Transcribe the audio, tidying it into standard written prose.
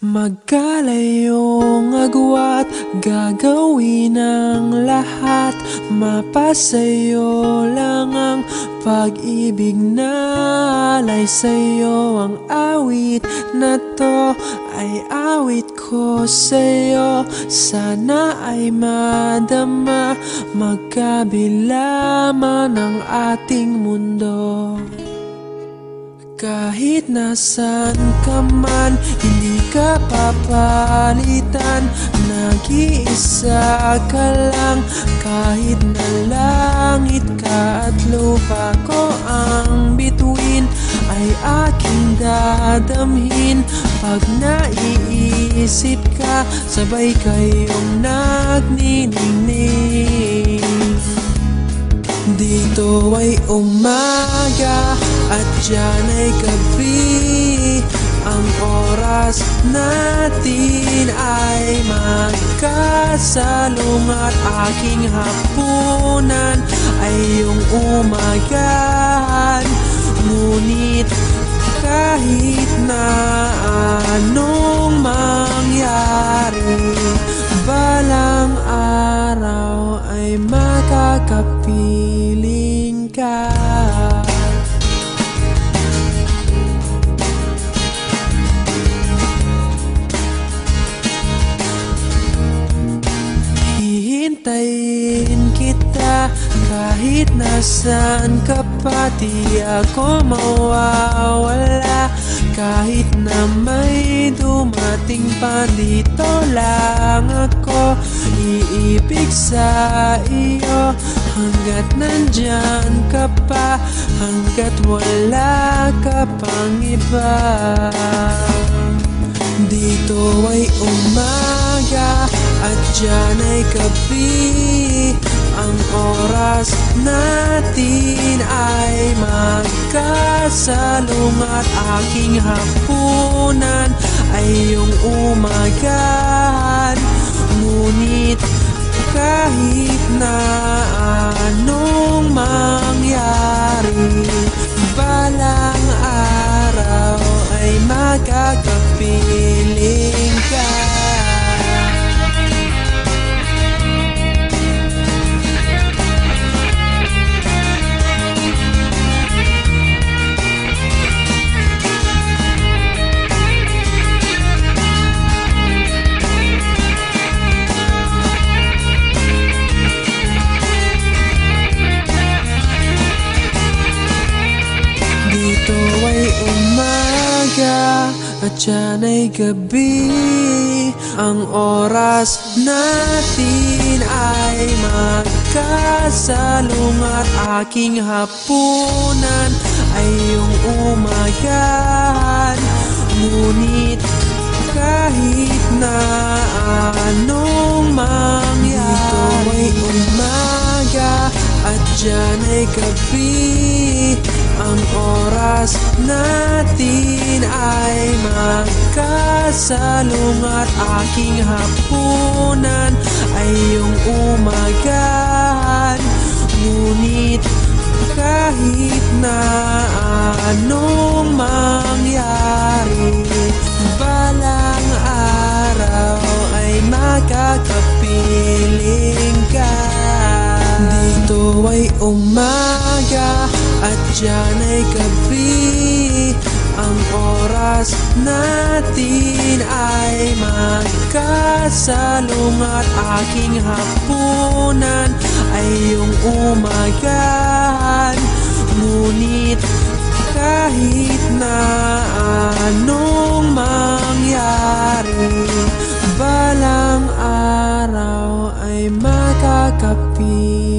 Magkalayong agwat, gagawin ang lahat. Mapasayo lang ang pag-ibig na alay sa'yo. Ang awit na to ay awit ko sa'yo. Sana ay madama, magkabila man ang ating mundo. Kahit nasan ka man, hindi ka papalitan. Nag-iisa ka lang, kahit na langit ka at lupa ko ang bituin, ay aking dadamhin. Pag naiisip ka, sabay kayong nagniningning. Dito ay umaga at diyan ay gabi. Ang oras natin ay magkasalungat. Aking hapunan ay iyong umagahan. Ngunit kahit na anong mangyari, balang araw ay makakapiling ka. Hihintayin kita kahit nasan ka pa. Di ako mawawala kahit na may dumating pa. Dito lang ako iibig sa iyo hanggat nandyan ka pa, hanggat wala ka pang iba. Dito ay umaga at diyan ay gabi. Ang oras natin ay magkasalungat. Aking hapunan ay iyong umagahan. Ngunit kahit na anong mangyari, balang araw ay magkakapiling ka. Dito ay umaga at diyan ay gabi. Ang oras natin ay magkasalungat. Aking hapunan ay iyong umagahan. Ngunit kahit na anong mangyari, dito ay umaga at diyan ay gabi. Ang oras natin ay magkasalungat. Aking hapunan ay iyong umagahan. Ngunit kahit na anong mangyari, balang araw ay makakapiling ka. Dito ay umaga at diyan ay gabi. Ang oras natin ay magkasalungat. Aking hapunan ay iyong umagahan. Ngunit kahit na anong mangyari, balang araw ay makakapiling.